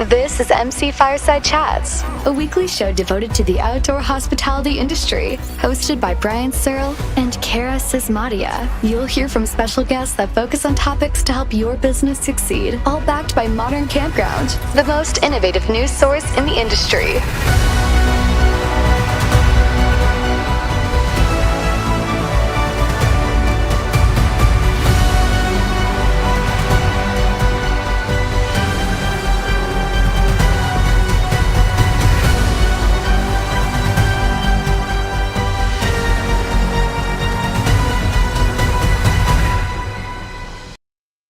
This is MC Fireside Chats, a weekly show devoted to the outdoor hospitality industry, hosted by Searl and Cara Csizmadia. You'll hear from special guests that focus on topics to help your business succeed, all backed by Modern Campground, the most innovative news source in the industry.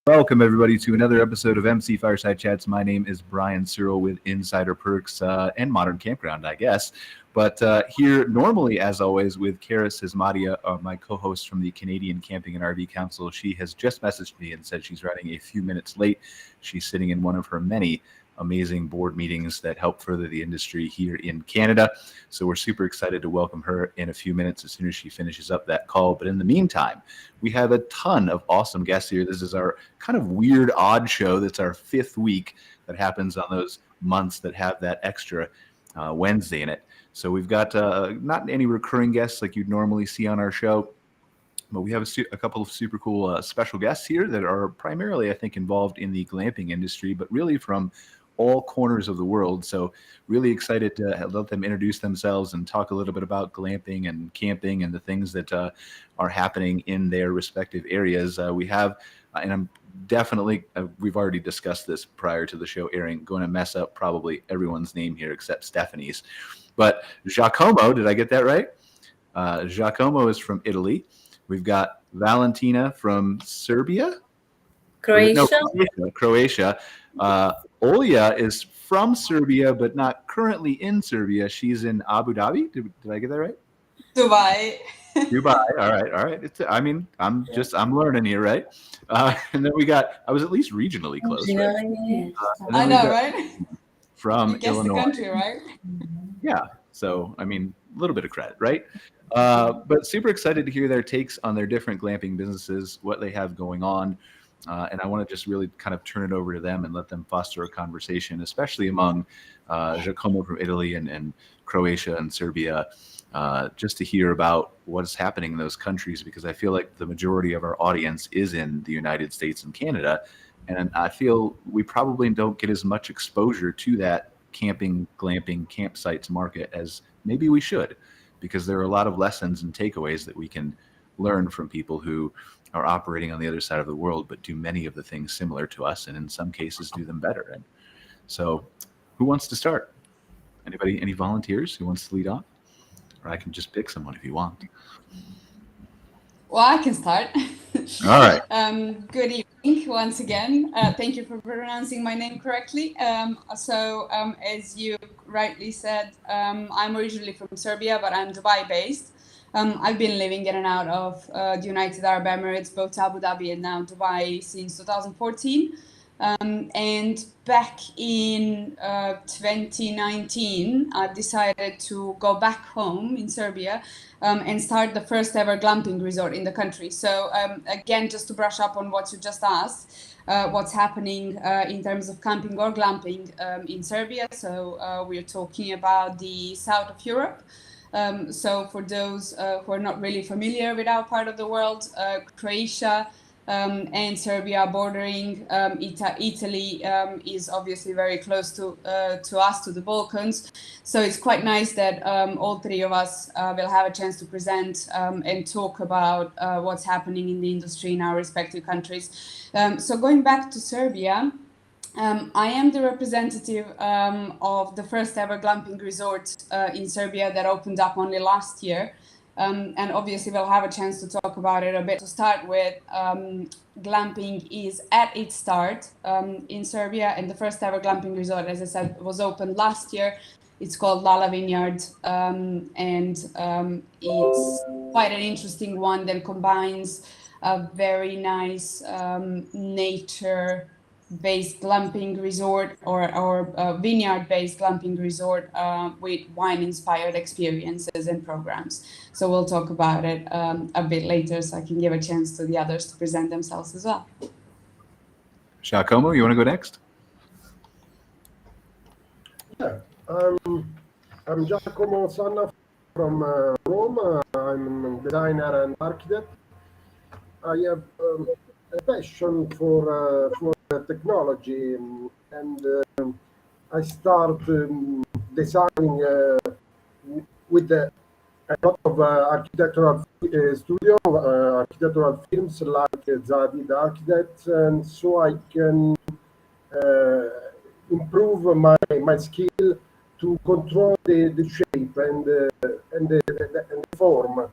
Welcome, everybody, to another episode of MC Fireside Chats. My name is Searl with Insider Perks and Modern Campground, I guess. But here, normally, as always, with Cara Csizmadia, my co-host from the Canadian Camping and RV Council. She has just messaged me and said she's running a few minutes late. She's sitting in one of her many amazing board meetings that help further the industry here in Canada. So we're super excited to welcome her in a few minutes as soon as she finishes up that call. But in the meantime, we have a ton of awesome guests here. This is our kind of weird, odd show. That's our fifth week that happens on those months that have that extra Wednesday in it. So we've got not any recurring guests like you'd normally see on our show, but we have a couple of super cool special guests here that are primarily, I think, involved in the glamping industry, but really from all corners of the world. So really excited to let them introduce themselves and talk a little bit about glamping and camping and the things that are happening in their respective areas. We have, and I'm definitely, we've already discussed this prior to the show airing, going to mess up probably everyone's name here except Stephanie's. But Giacomo, did I get that right? Giacomo is from Italy. We've got Valentina from Serbia? Croatia. Olja is from Serbia, but not currently in Serbia. She's in Abu Dhabi. Did I get that right? Dubai. All right. I'm learning here, right? And then I was at least regionally close. Right? I know, right? From Illinois. The country, right? Yeah. So, a little bit of credit, right? But super excited to hear their takes on their different glamping businesses, what they have going on. And I want to just really kind of turn it over to them and let them foster a conversation, especially among Giacomo from Italy and Croatia and Serbia, just to hear about what's happening in those countries, because I feel like the majority of our audience is in the United States and Canada. And I feel we probably don't get as much exposure to that camping, glamping, campsites market as maybe we should, because there are a lot of lessons and takeaways that we can learn from people who are operating on the other side of the world, but do many of the things similar to us, and in some cases do them better. And so who wants to start? Anybody, any volunteers who wants to lead off? Or I can just pick someone if you want. Well, I can start. All right. Good evening once again. Thank you for pronouncing my name correctly. As you rightly said, I'm originally from Serbia, but I'm Dubai based. I've been living in and out of the United Arab Emirates, both Abu Dhabi and now Dubai, since 2014. And back in 2019, I've decided to go back home in Serbia and start the first ever glamping resort in the country. So again, just to brush up on what you just asked, what's happening in terms of camping or glamping in Serbia. So we're talking about the south of Europe. So for those who are not really familiar with our part of the world, Croatia and Serbia bordering Italy is obviously very close to us, to the Balkans. So it's quite nice that all three of us will have a chance to present and talk about what's happening in the industry in our respective countries. So going back to Serbia, I am the representative of the first ever glamping resort in Serbia that opened up only last year. And obviously we'll have a chance to talk about it a bit. To start with, glamping is at its start in Serbia, and the first ever glamping resort, as I said, was opened last year. It's called Lala Vineyard, and it's quite an interesting one that combines a very nice nature based glamping resort or vineyard based glamping resort with wine inspired experiences and programs. So we'll talk about it a bit later, so I can give a chance to the others to present themselves as well. Giacomo, you want to go next? I'm Giacomo Sanna from Rome. I'm a designer and architect. I have a passion for technology, and I start designing with a lot of architectural studio, architectural firms like Zadi the Architects, and so I can improve my skill to control the shape and the form.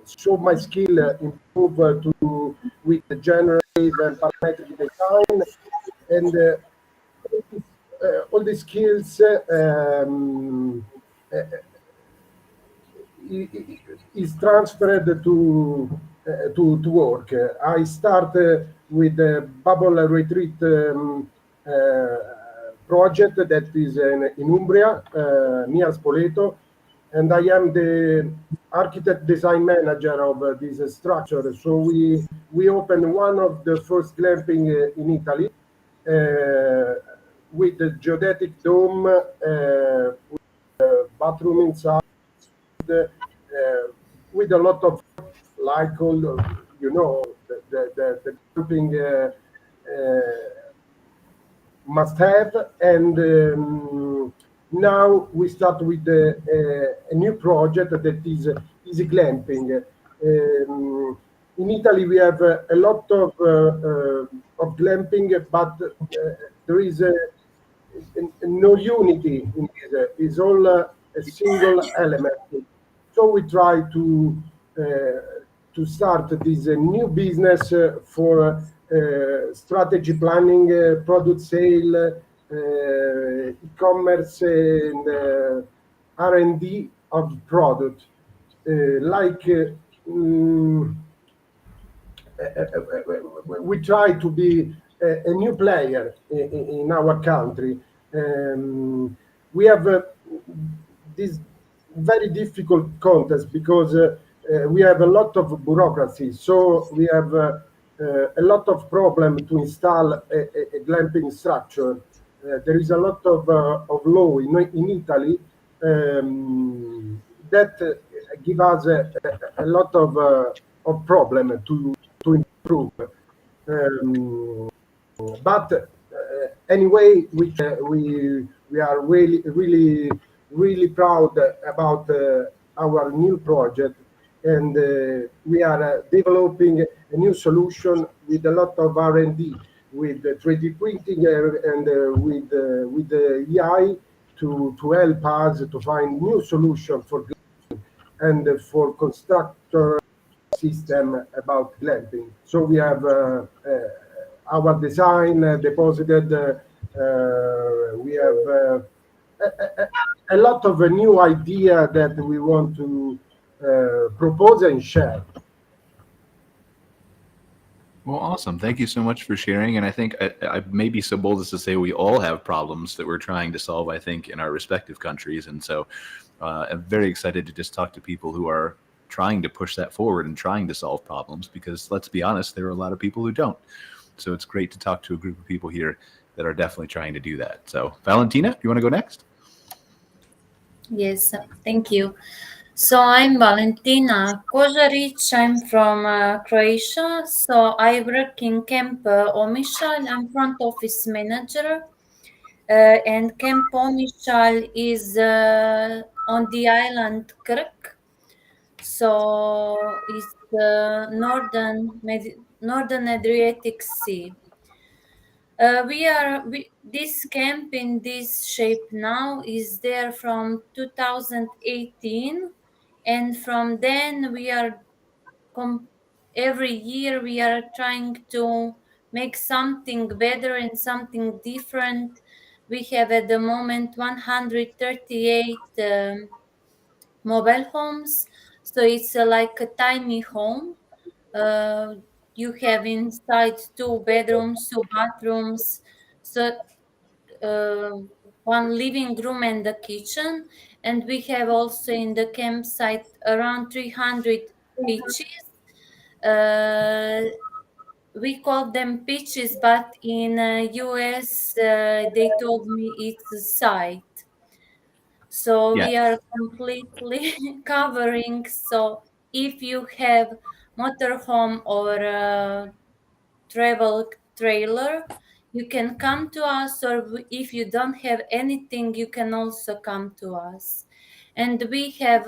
So my skill improve to with the generative and parametric design, and all these skills is transferred to work. I start with the bubble retreat project that is in Umbria, near Spoleto, and I am the architect design manager of this structure. So we opened one of the first glamping in Italy with the geodetic dome, with bathroom inside, with a lot of like all the glamping must have, and now we start with a new project that is easy glamping. In Italy, we have a lot of glamping, but there is no unity in this. It's all a single element. So we try to start this new business for strategy planning, product sale, e-commerce, and R&D of the product. We try to be a new player in our country. We have this very difficult contest because we have a lot of bureaucracy. So we have a lot of problem to install a glamping structure. There is a lot of law in Italy that give us a lot of problem to improve. But anyway, we are really proud about our new project, and we are developing a new solution with a lot of R&D, with 3D printing and with the AI to help us to find new solution for glamping and for constructor system about glamping. So we have our design deposited. We have a lot of a new idea that we want to propose and share. Well, awesome. Thank you so much for sharing. And I think I may be so bold as to say we all have problems that we're trying to solve, I think, in our respective countries. And so I'm very excited to just talk to people who are trying to push that forward and trying to solve problems, because let's be honest, there are a lot of people who don't. So it's great to talk to a group of people here that are definitely trying to do that. So Valentina, do you want to go next? Yes, thank you. So I'm Valentina Kožarić. I'm from Croatia. So I work in Camp Omišalj. I'm front office manager. And Camp Omišalj is on the island Krk. So it's the northern Adriatic Sea. This camp in this shape now is there from 2018, and from then we are every year we are trying to make something better and something different. We have at the moment 138 mobile homes, so it's like a tiny home. You have inside 2 bedrooms, 2 bathrooms, so one living room and a kitchen. And we have also in the campsite around 300 pitches. we call them pitches, but in US they told me it's a site. So Yeah. we are completely covering. So if you have motorhome or travel trailer, you can come to us, or if you don't have anything, you can also come to us. And we have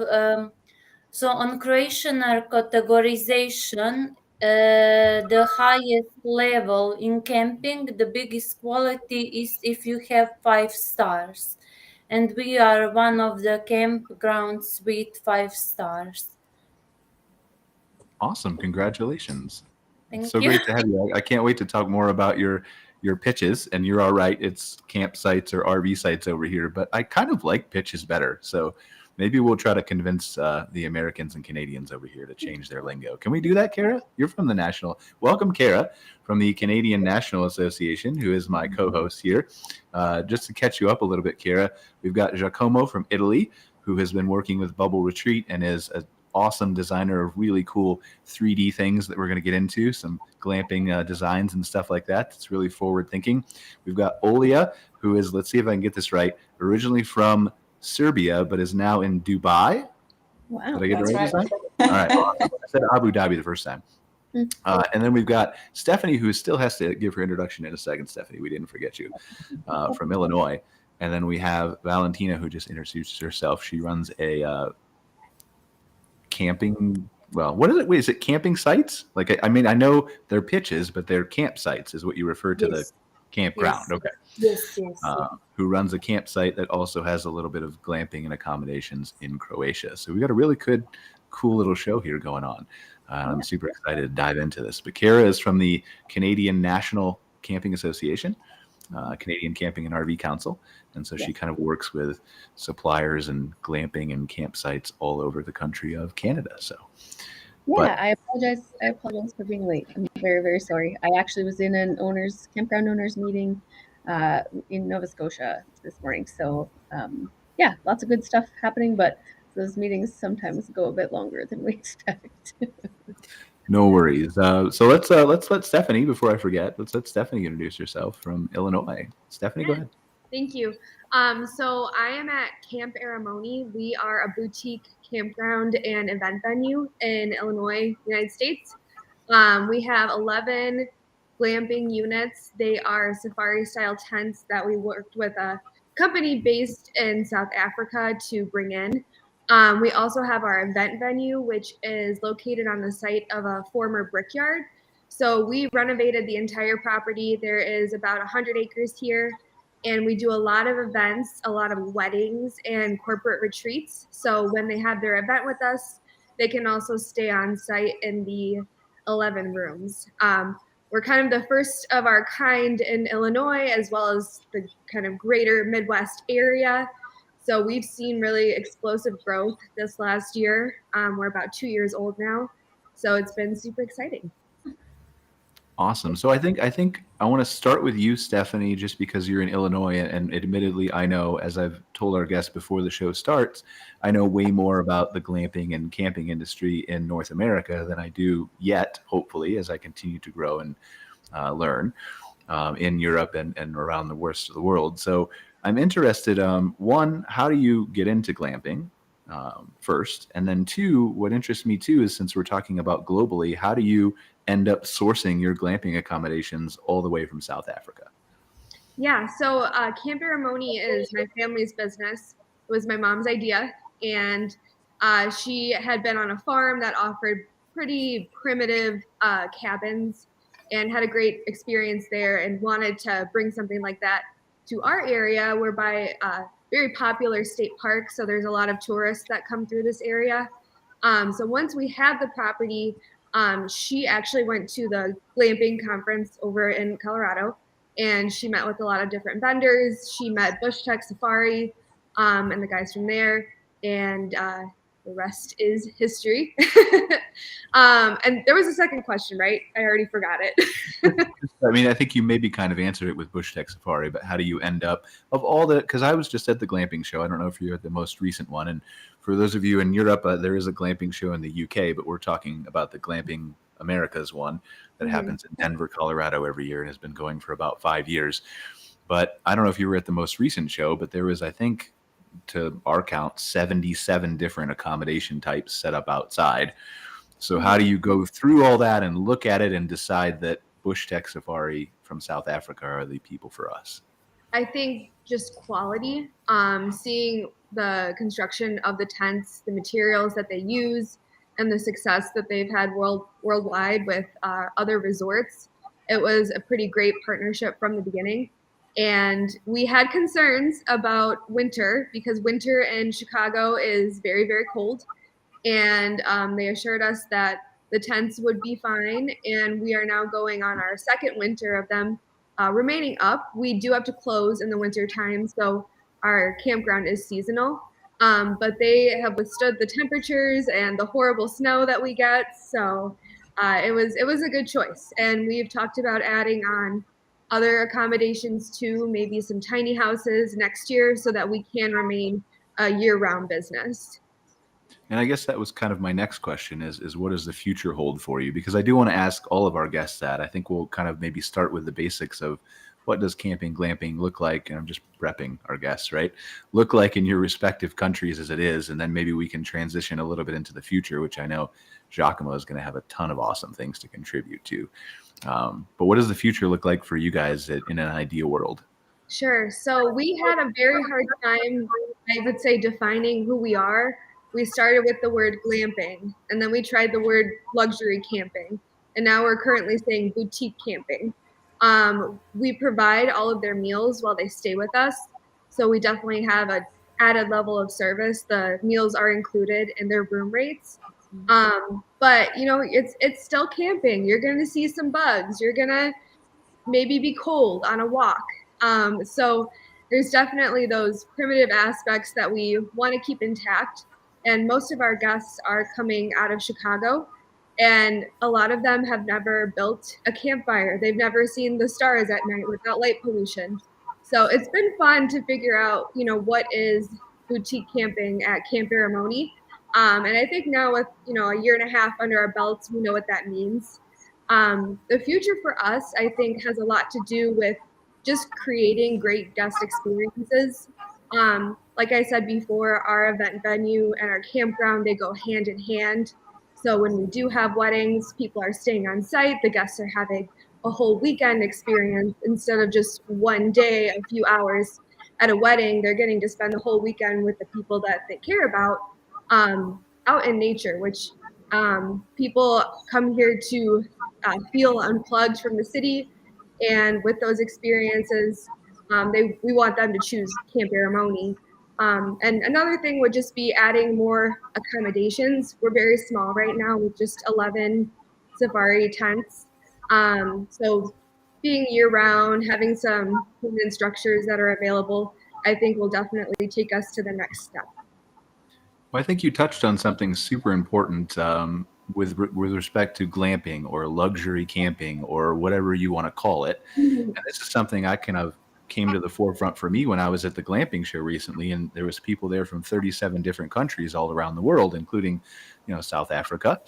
so on Croatian our categorization, the highest level in camping, the biggest quality is if you have 5 stars, and we are one of the campgrounds with 5 stars. Awesome. Congratulations. It's Thank so you. great to have you. I can't wait to talk more about your pitches. And you're all right. It's campsites or RV sites over here, but I kind of like pitches better. So maybe we'll try to convince the Americans and Canadians over here to change their lingo. Can we do that, Cara? You're from the National. Welcome, Cara, from the Canadian National Association, who is my co-host here. Just to catch you up a little bit, Cara, we've got Giacomo from Italy, who has been working with Bubble Retreat and is a awesome designer of really cool 3D things that we're going to get into, some glamping designs and stuff like that. It's really forward thinking. We've got Olja, who is, let's see if I can get this right, originally from Serbia, but is now in Dubai. Wow. Did I get it right this right. time? All right. I said Abu Dhabi the first time. And then we've got Stephanie, who still has to give her introduction in a second. Stephanie, we didn't forget you, from Illinois. And then we have Valentina, who just introduced herself. She runs a camping, well, what is it? Wait, is it camping sites? Like, I mean, I know they're pitches, but they're campsites is what you refer to. Yes. The campground. Yes. Okay. Yes. Who runs a campsite that also has a little bit of glamping and accommodations in Croatia. So we got a really good, cool little show here going on. I'm super excited to dive into this. But Cara is from the Canadian National Camping Association, Canadian Camping and RV Council. And so she kind of works with suppliers and glamping and campsites all over the country of Canada. So I apologize for being late. I'm very, very sorry. I actually was in an campground owners meeting in Nova Scotia this morning. So lots of good stuff happening, but those meetings sometimes go a bit longer than we expect. no worries. So let's let Stephanie, before I forget, let's let Stephanie introduce herself from Illinois. Stephanie, go ahead. Thank you. So I am at Camp Aramoni. We are a boutique campground and event venue in Illinois, United States. We have 11 glamping units. They are safari-style tents that we worked with a company based in South Africa to bring in. We also have our event venue, which is located on the site of a former brickyard. So we renovated the entire property. There is about 100 acres here. And we do a lot of events, a lot of weddings and corporate retreats. So when they have their event with us, they can also stay on site in the 11 rooms. We're kind of the first of our kind in Illinois, as well as the kind of greater Midwest area. So we've seen really explosive growth this last year. We're about 2 years old now. So it's been super exciting. Awesome. So I think I want to start with you, Stephanie, just because you're in Illinois, and admittedly, I know, as I've told our guests before the show starts, I know way more about the glamping and camping industry in North America than I do yet, hopefully, as I continue to grow and learn in Europe and around the rest of the world. So I'm interested, one, how do you get into glamping? First, and then two, what interests me too is, since we're talking about globally, how do you end up sourcing your glamping accommodations all the way from South Africa? Yeah, so Camp Aramoni is my family's business. It was my mom's idea, and she had been on a farm that offered pretty primitive cabins and had a great experience there, and wanted to bring something like that to our area. We're by very popular state park, so there's a lot of tourists that come through this area. So once we had the property, she actually went to the glamping conference over in Colorado, and she met with a lot of different vendors. She met Bush Tech Safari and the guys from there, and the rest is history. And there was a second question, right? I already forgot it. I mean, I think you maybe kind of answered it with Bush Tech Safari, but how do you end up, of all the, because I was just at the glamping show. I don't know if you're at the most recent one. And for those of you in Europe, there is a glamping show in the UK, but we're talking about the glamping America's one that happens in Denver, Colorado every year and has been going for about 5 years. But I don't know if you were at the most recent show, but there was, I think, to our count, 77 different accommodation types set up outside. So how do you go through all that and look at it and decide that Bush Tech Safari from South Africa are the people for us? I think just quality, seeing the construction of the tents, the materials that they use, and the success that they've had worldwide with other resorts. It was a pretty great partnership from the beginning. And we had concerns about winter because winter in Chicago is very, very cold. And they assured us that the tents would be fine. And we are now going on our second winter of them remaining up. We do have to close in the winter time, so our campground is seasonal. But they have withstood the temperatures and the horrible snow that we get. So it was a good choice. And we've talked about adding on other accommodations too, maybe some tiny houses next year so that we can remain a year-round business. And I guess that was kind of my next question is what does the future hold for you? Because I do want to ask all of our guests that. I think we'll kind of maybe start with the basics of what does camping, glamping look like? And I'm just prepping our guests, right? Look like in your respective countries as it is. And then maybe we can transition a little bit into the future, which I know Giacomo is going to have a ton of awesome things to contribute to. But what does the future look like for you guys in an ideal world? Sure. So we had a very hard time, I would say, defining who we are. We started with the word glamping, and then we tried the word luxury camping, and now we're currently saying boutique camping. We provide all of their meals while they stay with us, so we definitely have an added level of service. The meals are included in their room rates. But you know, it's still camping. You're gonna see some bugs. You're gonna maybe be cold on a walk. So there's definitely those primitive aspects that we want to keep intact. And most of our guests are coming out of Chicago, and a lot of them have never built a campfire. They've never seen the stars at night without light pollution. So it's been fun to figure out, you know, what is boutique camping at Camp Aramoni. And I think now with, you know, a year and a half under our belts, we know what that means. The future for us, I think, has a lot to do with just creating great guest experiences. Like I said before, our event venue and our campground, they go hand in hand. So when we do have weddings, people are staying on site, the guests are having a whole weekend experience instead of just one day, a few hours at a wedding. They're getting to spend the whole weekend with the people that they care about out in nature, which people come here to feel unplugged from the city. And with those experiences, we want them to choose Camp Aramoni. And another thing would just be adding more accommodations. We're very small right now with just 11 safari tents. So being year-round, having some permanent structures that are available, I think will definitely take us to the next step. Well, I think you touched on something super important with respect to glamping or luxury camping or whatever you want to call it. And this is something I kind of came to the forefront for me when I was at the glamping show recently, and there was people there from 37 different countries all around the world, including, you know, South Africa,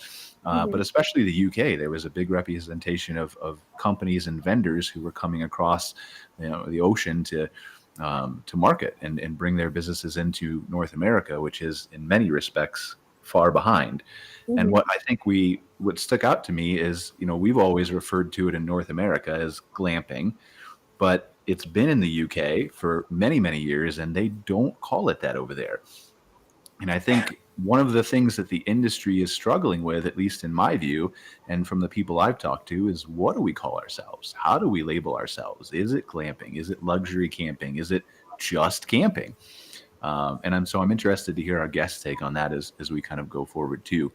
but especially the UK. There was a big representation of companies and vendors who were coming across, you know, the ocean to market and bring their businesses into North America, which is in many respects far behind. And what I think what stuck out to me is, you know, we've always referred to it in North America as glamping, but it's been in the UK for many, many years, and they don't call it that over there. And I think one of the things that the industry is struggling with, at least in my view, and from the people I've talked to, is what do we call ourselves? How do we label ourselves? Is it glamping? Is it luxury camping? Is it just camping? So I'm interested to hear our guests' take on that as we kind of go forward too.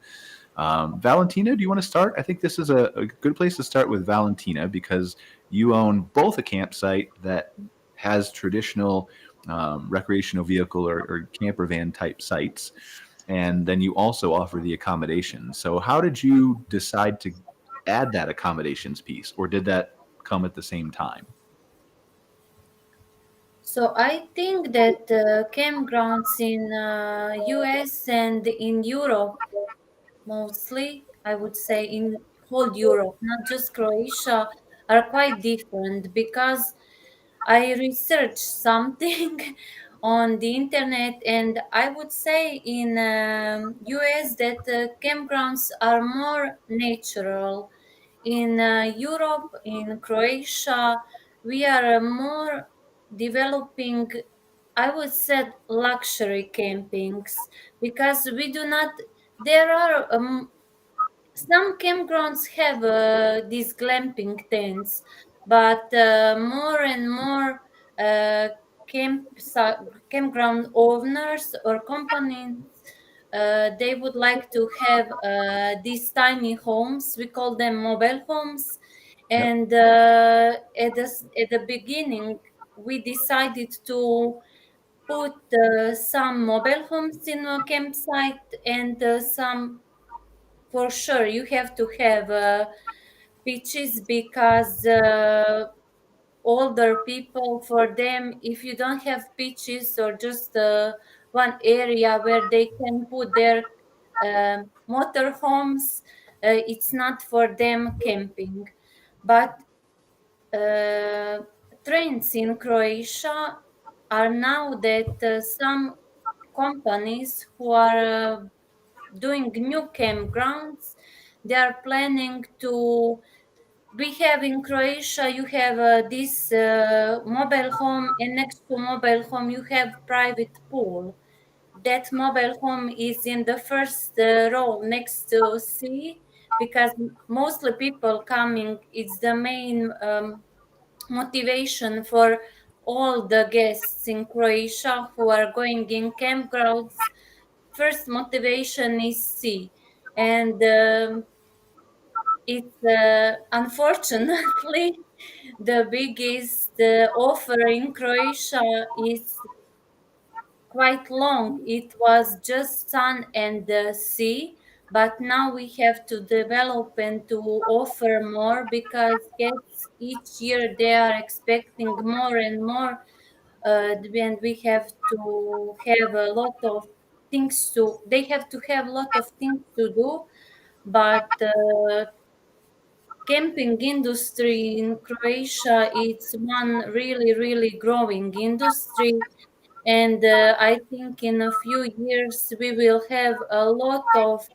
Valentina, do you want to start? I think this is a good place to start with Valentina because you own both a campsite that has traditional recreational vehicle or camper van type sites, and then you also offer the accommodation. So how did you decide to add that accommodations piece, or did that come at the same time? So I think that campgrounds in US and in Europe, mostly, I would say in whole Europe, not just Croatia, are quite different because I researched something on the internet, and I would say in US that campgrounds are more natural. In Europe, in Croatia, we are more developing, I would say, luxury campings because we do not. There are some campgrounds have these glamping tents, but more and more uh, campground owners or companies they would like to have these tiny homes. We call them mobile homes, Yep. and at the beginning we decided to put some mobile homes in a campsite and some for sure you have to have beaches because older people, for them, if you don't have beaches or just one area where they can put their motorhomes, it's not for them camping. But uh, trends in Croatia are now that some companies who are doing new campgrounds, they are planning to. We have in Croatia, you have this mobile home, and next to mobile home, you have private pool. That mobile home is in the first row next to sea because mostly people coming, it's the main motivation for all the guests in Croatia who are going in campgrounds. First motivation is sea, and it's unfortunately the biggest offer in Croatia is quite long. It was just sun and the sea, but now we have to develop and to offer more because guests each year they are expecting more and more, and we have to have a lot of things to. They have to have a lot of things to do, but camping industry in Croatia it's one really really growing industry, and I think in a few years we will have a lot of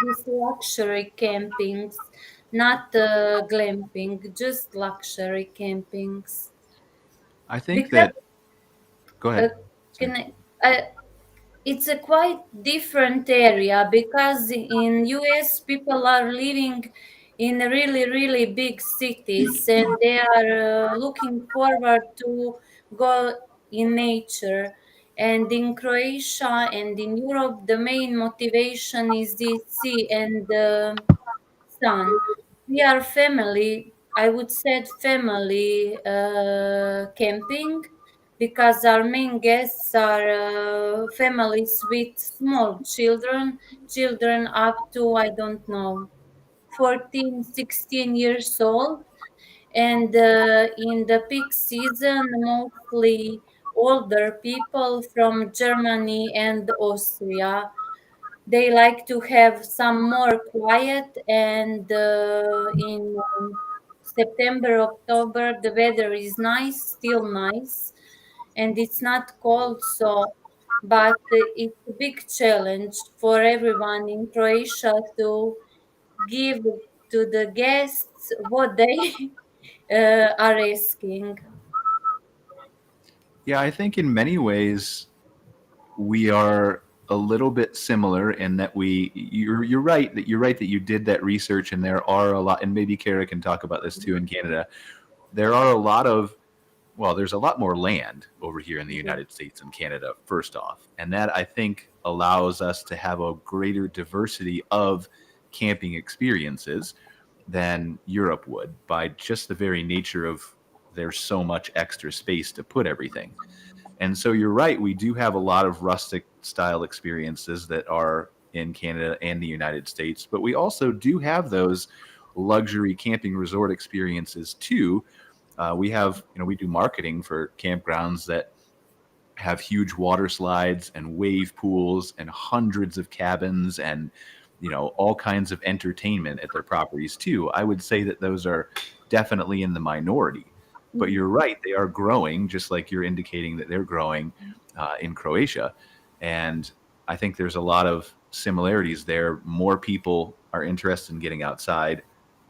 these luxury campings, not glamping, just luxury campings. I think Because that. Go uh, ahead. Sorry. can it's a quite different area because in US people are living in really really big cities and they are looking forward to go in nature, and in Croatia and in Europe the main motivation is the sea and son. We are family, I would say family camping because our main guests are families with small children, children up to, I don't know, 14, 16 years old. And in the peak season, mostly older people from Germany and Austria, they like to have some more quiet, and in September, October, the weather is nice, still nice, and it's not cold, so but it's a big challenge for everyone in Croatia to give to the guests what they are asking. Yeah, I think in many ways we are a little bit similar in that you're right that you did that research, and there are a lot, and maybe Cara can talk about this too in Canada. There are a lot of there's a lot more land over here in the United States and Canada, first off. And that, I think, allows us to have a greater diversity of camping experiences than Europe would, by just the very nature of there's so much extra space to put everything. And so you're right, we do have a lot of rustic style experiences that are in Canada and the United States, but we also do have those luxury camping resort experiences too. We have, we do marketing for campgrounds that have huge water slides and wave pools and hundreds of cabins and all kinds of entertainment at their properties too. I would say that those are definitely in the minority. But you're right, they are growing, just like you're indicating that they're growing in Croatia. And I think there's a lot of similarities there. More people are interested in getting outside.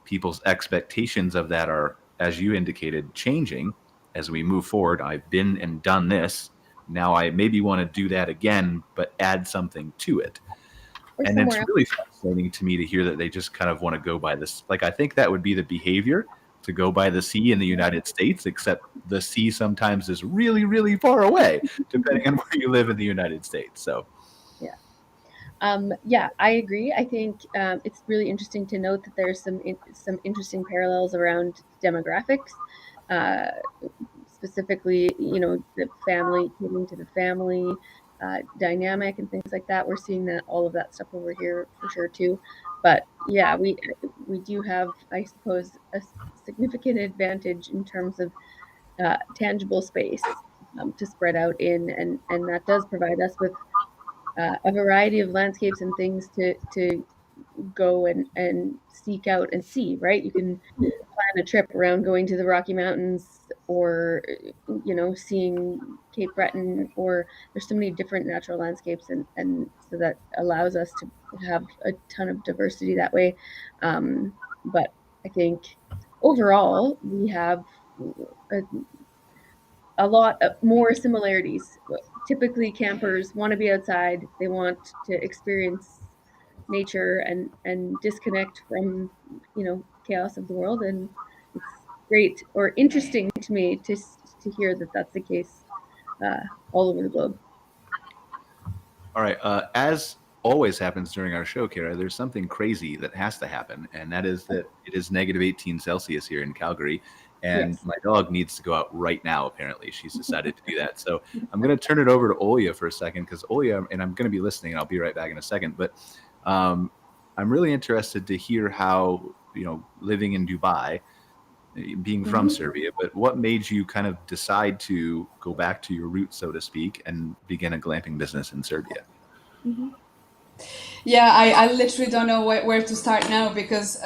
People's expectations of that are, as you indicated, changing as we move forward. I've been and done this. Now I maybe want to do that again, but add something to it. And it's really fascinating to me to hear that they just kind of want to go by this. Like, I think that would be the behavior to go by the sea in the United States, except the sea sometimes is really, really far away, depending on where you live in the United States. So, yeah, I agree. I think it's really interesting to note that there's some interesting parallels around demographics, specifically, the family, catering to the family dynamic and things like that. We're seeing all of that stuff over here for sure too. But yeah, we do have, I suppose, a significant advantage in terms of tangible space to spread out in, and that does provide us with a variety of landscapes and things to go and seek out and see, right? You can plan a trip around going to the Rocky Mountains or, seeing Cape Breton, or there's so many different natural landscapes, and so that allows us to have a ton of diversity that way. But I think overall we have a lot of more similarities. Typically campers want to be outside. They want to experience nature and disconnect from, chaos of the world. And it's great or interesting to me to hear that that's the case all over the globe. All right. As always happens during our show, Cara, there's something crazy that has to happen. And that is that it is -18 Celsius here in Calgary. And yes, my dog needs to go out right now, apparently. She's decided to do that. So I'm going to turn it over to Olja for a second, because Olja, and I'm going to be listening, and I'll be right back in a second. But I'm really interested to hear how, living in Dubai, being from Serbia, but what made you kind of decide to go back to your roots, so to speak, and begin a glamping business in Serbia? Yeah, I literally don't know where to start now, because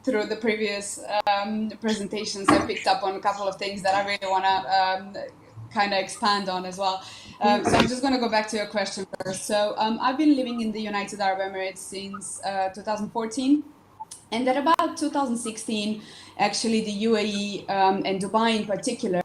through the previous presentations, I picked up on a couple of things that I really want to kind of expand on as well. So I'm just going to go back to your question first. So I've been living in the United Arab Emirates since 2014. And at about 2016, actually, the UAE and Dubai in particular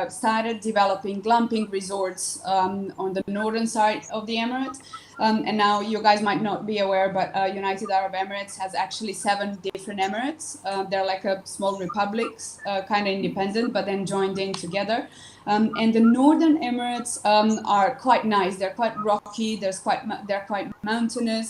started developing glamping resorts on the northern side of the Emirates. And now you guys might not be aware, but United Arab Emirates has actually 7 different emirates. They're like a small republics, kind of independent, but then joined in together. And the northern Emirates are quite nice. They're quite rocky. They're quite mountainous.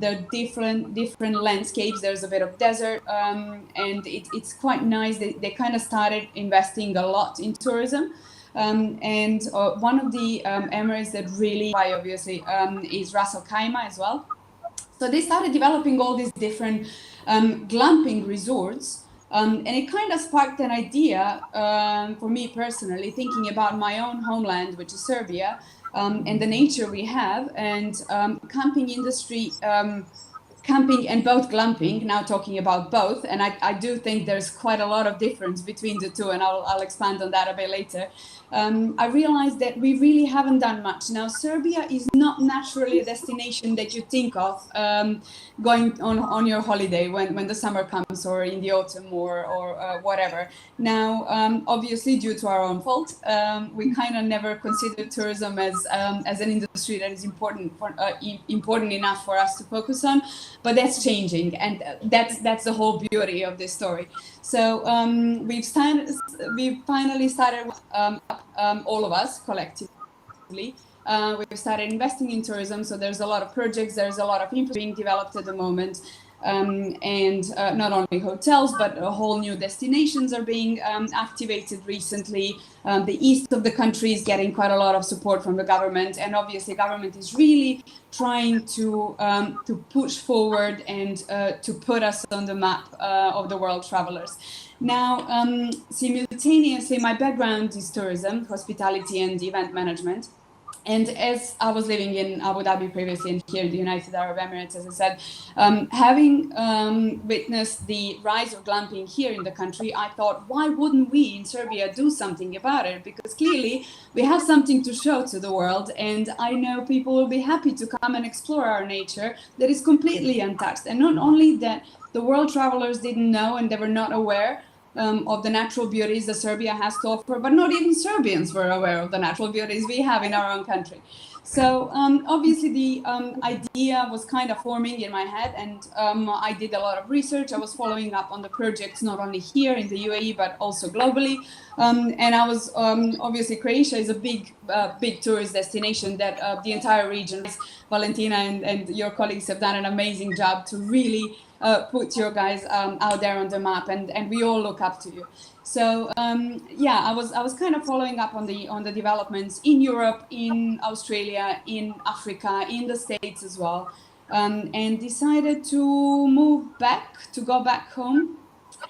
They're different landscapes. There's a bit of desert, and it's quite nice. They kind of started investing a lot in tourism. And one of the emirates that really, obviously, is Ras Al Khaimah as well. So they started developing all these different glamping resorts. And it kind of sparked an idea for me personally, thinking about my own homeland, which is Serbia, and the nature we have, and camping industry, camping and both glamping, now talking about both. And I do think there's quite a lot of difference between the two, and I'll expand on that a bit later. I realized that we really haven't done much. Now, Serbia is not naturally a destination that you think of going on your holiday when the summer comes, or in the autumn, or whatever. Now, obviously, due to our own fault, we kind of never considered tourism as an industry that is important enough for us to focus on. But that's changing, and that's the whole beauty of this story. So we've finally started, all of us collectively. We've started investing in tourism, so there's a lot of projects, there's a lot of infrastructure being developed at the moment, and not only hotels, but whole new destinations are being activated recently. The east of the country is getting quite a lot of support from the government, and obviously government is really trying to push forward and to put us on the map of the world travelers. Now, simultaneously, my background is tourism, hospitality, and event management. And as I was living in Abu Dhabi previously and here in the United Arab Emirates, as I said, having witnessed the rise of glamping here in the country, I thought, why wouldn't we in Serbia do something about it? Because clearly we have something to show to the world, and I know people will be happy to come and explore our nature that is completely untouched. And not only that, the world travelers didn't know and they were not aware of the natural beauties that Serbia has to offer, but not even Serbians were aware of the natural beauties we have in our own country. So obviously the idea was kind of forming in my head, and I did a lot of research. I was following up on the projects not only here in the UAE but also globally, and I was obviously Croatia is a big tourist destination that the entire region. Valentina and your colleagues have done an amazing job to really put your guys out there on the map, and we all look up to you. So yeah, I was kind of following up on the developments in Europe, in Australia, in Africa, in the States as well, and decided to go back home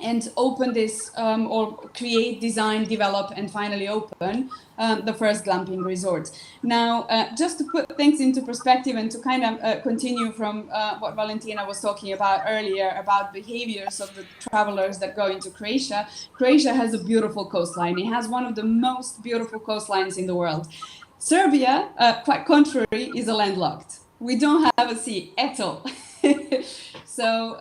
and open this or create, design, develop, and finally open the first glamping resort. Now, just to put things into perspective and to kind of continue from what Valentina was talking about earlier about behaviors of the travelers that go into Croatia, Croatia has a beautiful coastline. It has one of the most beautiful coastlines in the world. Serbia, quite contrary, is a landlocked. We don't have a sea at all. So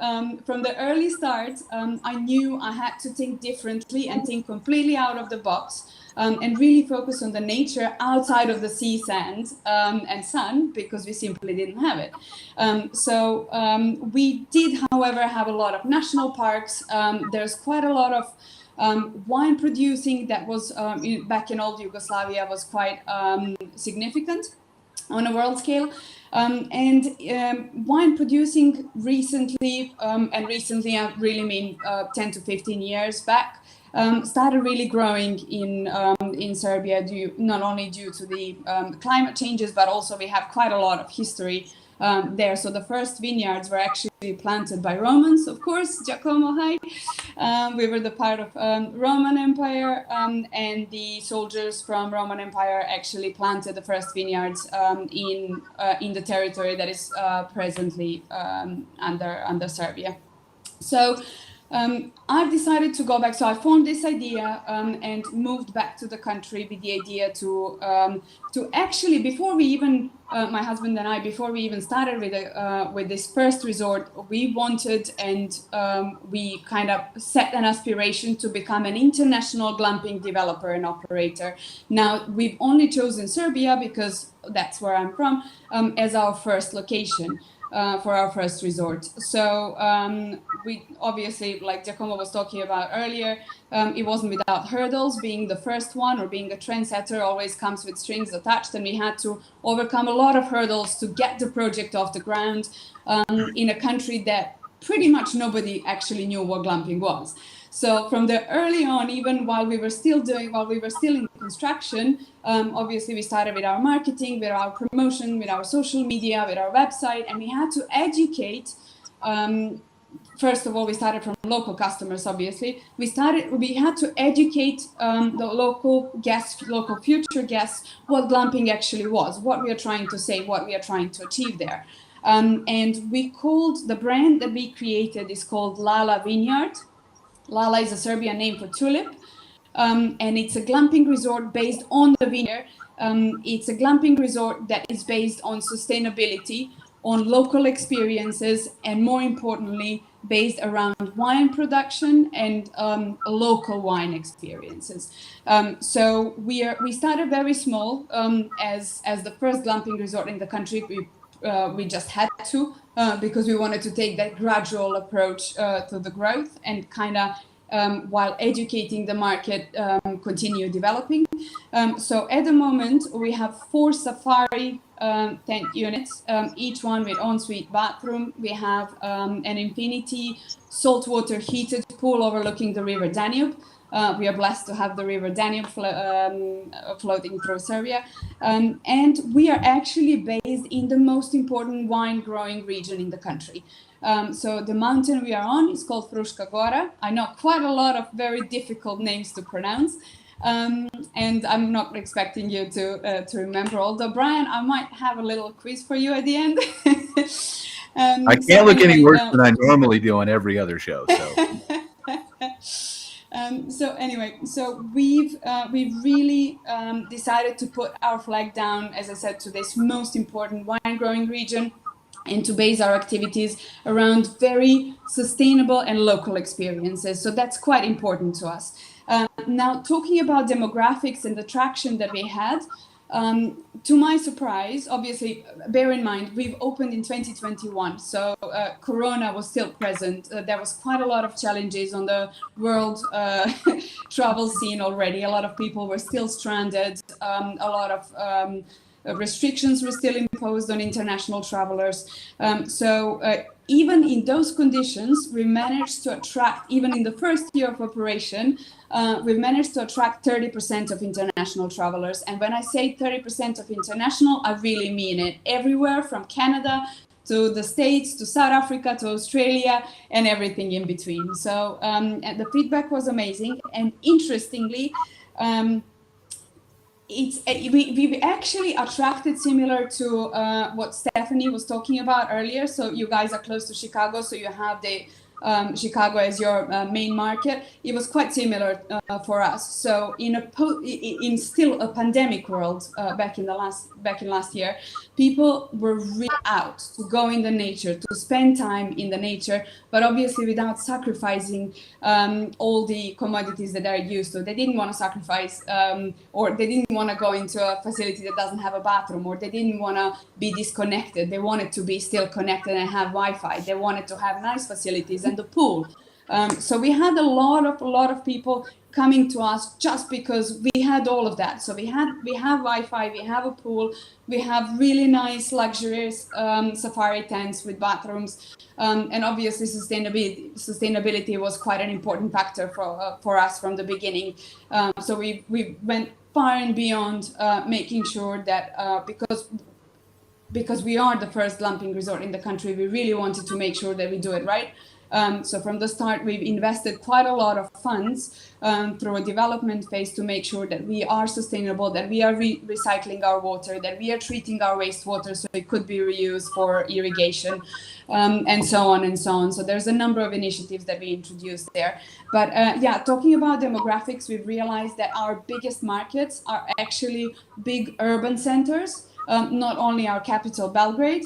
from the early start, I knew I had to think differently and think completely out of the box, and really focus on the nature outside of the sea, sand, and sun, because we simply didn't have it. So we did, however, have a lot of national parks. There's quite a lot of wine producing that was back in old Yugoslavia was quite significant on a world scale. And wine producing recently, and recently I really mean 10 to 15 years back, started really growing in Serbia, not only due to the climate changes, but also we have quite a lot of history there. So the first vineyards were actually planted by Romans, of course, Giacomo, hi. We were the part of Roman Empire, and the soldiers from Roman Empire actually planted the first vineyards in the territory that is presently under Serbia. So I've decided to go back. So I formed this idea and moved back to the country with the idea to actually, before we even, my husband and I, before we even started with this first resort, we wanted and we kind of set an aspiration to become an international glamping developer and operator. Now, we've only chosen Serbia because that's where I'm from, as our first location. For our first resort. So we obviously, like Giacomo was talking about earlier, it wasn't without hurdles. Being the first one or being a trendsetter always comes with strings attached, and we had to overcome a lot of hurdles to get the project off the ground in a country that pretty much nobody actually knew what glamping was. So from the early on, even while we were still in construction, obviously we started with our marketing, with our promotion, with our social media, with our website, and we had to educate. First of all, we started from local customers, obviously. We had to educate the local guests, local future guests, what glamping actually was, what we are trying to say, what we are trying to achieve there. And we called, the brand that we created is called Lala Vineyard. Lala is a Serbian name for tulip, and it's a glamping resort based on the vineyard. It's a glamping resort that is based on sustainability, on local experiences, and more importantly, based around wine production and local wine experiences. So we started very small as the first glamping resort in the country. We just had to because we wanted to take that gradual approach to the growth and kind of while educating the market, continue developing. So at the moment we have 4 safari tent units, each one with ensuite bathroom. We have an infinity saltwater heated pool overlooking the river Danube. We are blessed to have the river Danube floating through Serbia. And we are actually based in the most important wine growing region in the country. So the mountain we are on is called Fruška Gora. I know quite a lot of very difficult names to pronounce. And I'm not expecting you to remember. Although, Brian, I might have a little quiz for you at the end. I can't look any worse than I normally do on every other show. So we've really decided to put our flag down, as I said, to this most important wine growing region, and to base our activities around very sustainable and local experiences. So that's quite important to us. Now, talking about demographics and the traction that we had, to my surprise, obviously, bear in mind, we've opened in 2021, so Corona was still present. There was quite a lot of challenges on the world travel scene already. A lot of people were still stranded. A lot of restrictions were still imposed on international travelers. So even in those conditions, we managed to attract, even in the first year of operation, we've managed to attract 30% of international travelers. And when I say 30% of international, I really mean it. Everywhere from Canada to the States, to South Africa, to Australia, and everything in between. So and the feedback was amazing. And interestingly, we've actually attracted, similar to what Stephanie was talking about earlier. So you guys are close to Chicago, so you have the Chicago as your main market. It was quite similar for us. So in still a pandemic world back in last year, people were really out to go in the nature, to spend time in the nature, but obviously without sacrificing all the commodities that they're used to. They didn't want to sacrifice, or they didn't want to go into a facility that doesn't have a bathroom, or they didn't want to be disconnected. They wanted to be still connected and have Wi-Fi. They wanted to have nice facilities and the pool. So we had a lot of people coming to us just because we had all of that. So we have Wi-Fi, we have a pool, we have really nice luxurious safari tents with bathrooms, and obviously sustainability was quite an important factor for us from the beginning. So we went far and beyond making sure that because we are the first glamping resort in the country, we really wanted to make sure that we do it right. So from the start, we've invested quite a lot of funds through a development phase to make sure that we are sustainable, that we are recycling our water, that we are treating our wastewater so it could be reused for irrigation, and so on and so on. So there's a number of initiatives that we introduced there. But yeah, talking about demographics, we've realized that our biggest markets are actually big urban centers, not only our capital, Belgrade,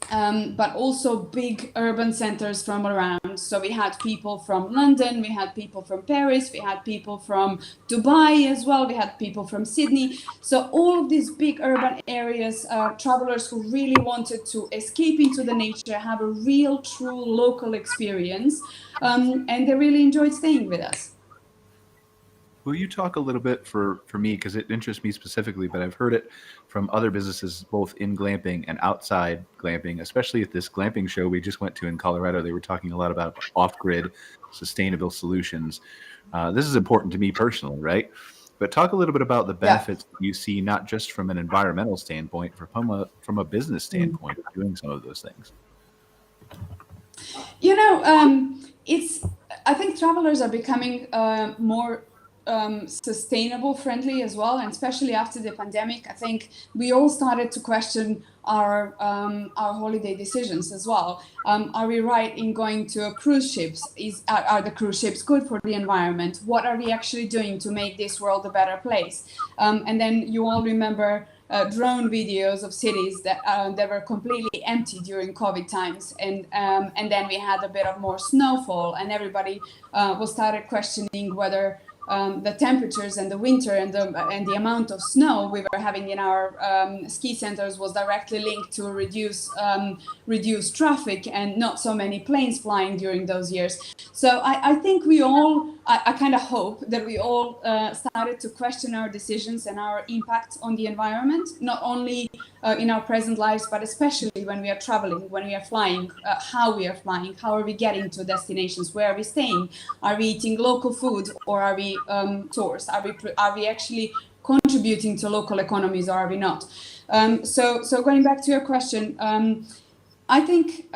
but also big urban centers from around. So we had people from London, we had people from Paris, we had people from Dubai as well, we had people from Sydney. So all of these big urban areas, travelers who really wanted to escape into the nature, have a real, true local experience, and they really enjoyed staying with us. Will you talk a little bit for me, because it interests me specifically, but I've heard it from other businesses, both in glamping and outside glamping, especially at this glamping show we just went to in Colorado. They were talking a lot about off-grid sustainable solutions. This is important to me personally, right? But talk a little bit about the benefits you see, not just from an environmental standpoint, from a business standpoint of doing some of those things. You know, I think travelers are becoming more sustainable friendly as well, and especially after the pandemic, I think we all started to question our holiday decisions as well. Are we right in going to cruise ships? Are the cruise ships good for the environment? What are we actually doing to make this world a better place? And then you all remember drone videos of cities that were completely empty during COVID times, and then we had a bit of more snowfall, and everybody was started questioning whether the temperatures and the winter and the amount of snow we were having in our ski centers was directly linked to reduced traffic and not so many planes flying during those years. So I think I kind of hope that we all started to question our decisions and our impact on the environment, not only in our present lives, but especially when we are traveling, when we are flying, how we are flying, how are we getting to destinations, where are we staying, are we eating local food, or are we tourists, are we actually contributing to local economies, or are we not? So going back to your question, I think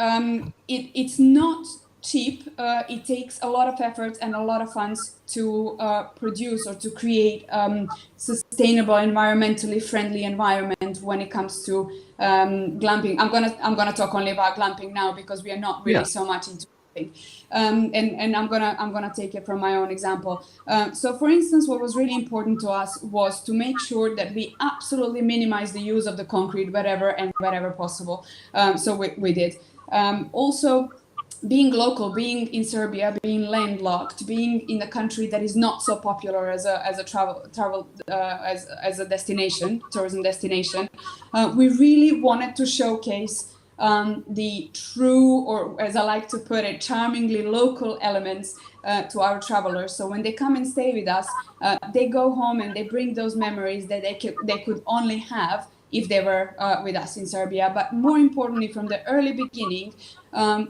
it's not cheap. It takes a lot of effort and a lot of funds to produce or to create sustainable, environmentally friendly environment when it comes to glamping. I'm gonna talk only about glamping now because we are not really so much into glamping. And I'm gonna take it from my own example. So, for instance, what was really important to us was to make sure that we absolutely minimize the use of the concrete wherever possible. So we did. Also, being local, being in Serbia, being landlocked, being in a country that is not so popular as a tourism destination, we really wanted to showcase the true, or as I like to put it, charmingly local elements to our travelers. So when they come and stay with us, they go home and they bring those memories that they could only have if they were with us in Serbia. But more importantly, from the early beginning,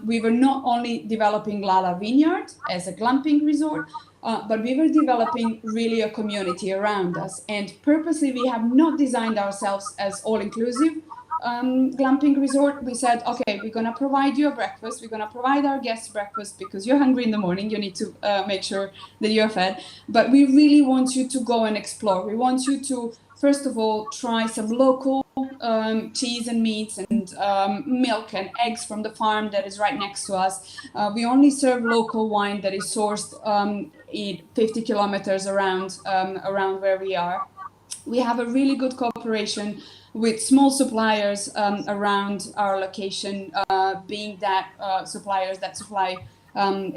we were not only developing Lala Vineyard as a glamping resort, but we were developing really a community around us. And purposely, we have not designed ourselves as all-inclusive glamping resort. We said, okay, we're going to provide you a breakfast. We're going to provide our guests breakfast because you're hungry in the morning. You need to make sure that you're fed. But we really want you to go and explore. We want you to, first of all, try some local cheese and meats and milk and eggs from the farm that is right next to us. We only serve local wine that is sourced 50 kilometers around where we are. We have a really good cooperation with small suppliers around our location, being that suppliers that supply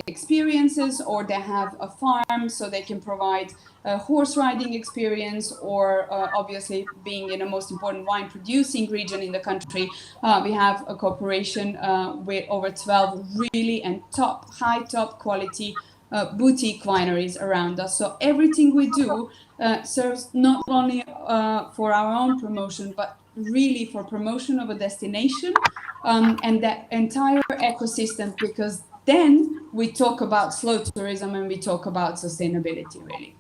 experiences, or they have a farm so they can provide a horse riding experience, or obviously being in the most important wine producing region in the country, we have a cooperation with over 12 really and high top quality boutique wineries around us. So everything we do serves not only for our own promotion, but really for promotion of a destination and that entire ecosystem, because then we talk about slow tourism and we talk about sustainability, really.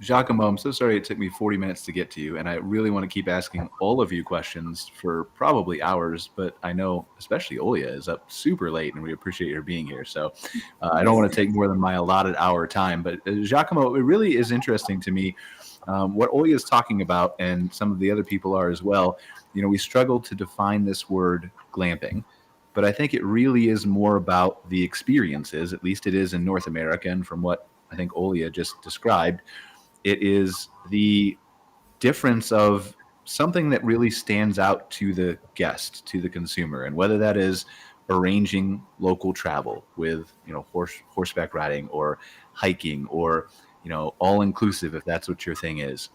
Giacomo, I'm so sorry it took me 40 minutes to get to you, and I really want to keep asking all of you questions for probably hours, but I know especially Olja is up super late, and we appreciate your being here. So I don't want to take more than my allotted hour time, but Giacomo, it really is interesting to me what Olja is talking about, and some of the other people are as well. You know, we struggle to define this word glamping, but I think it really is more about the experiences, at least it is in North America, and from what I think Olja just described, it is the difference of something that really stands out to the guest, to the consumer, and whether that is arranging local travel with, you know, horseback riding or hiking, or, you know, all inclusive if that's what your thing is.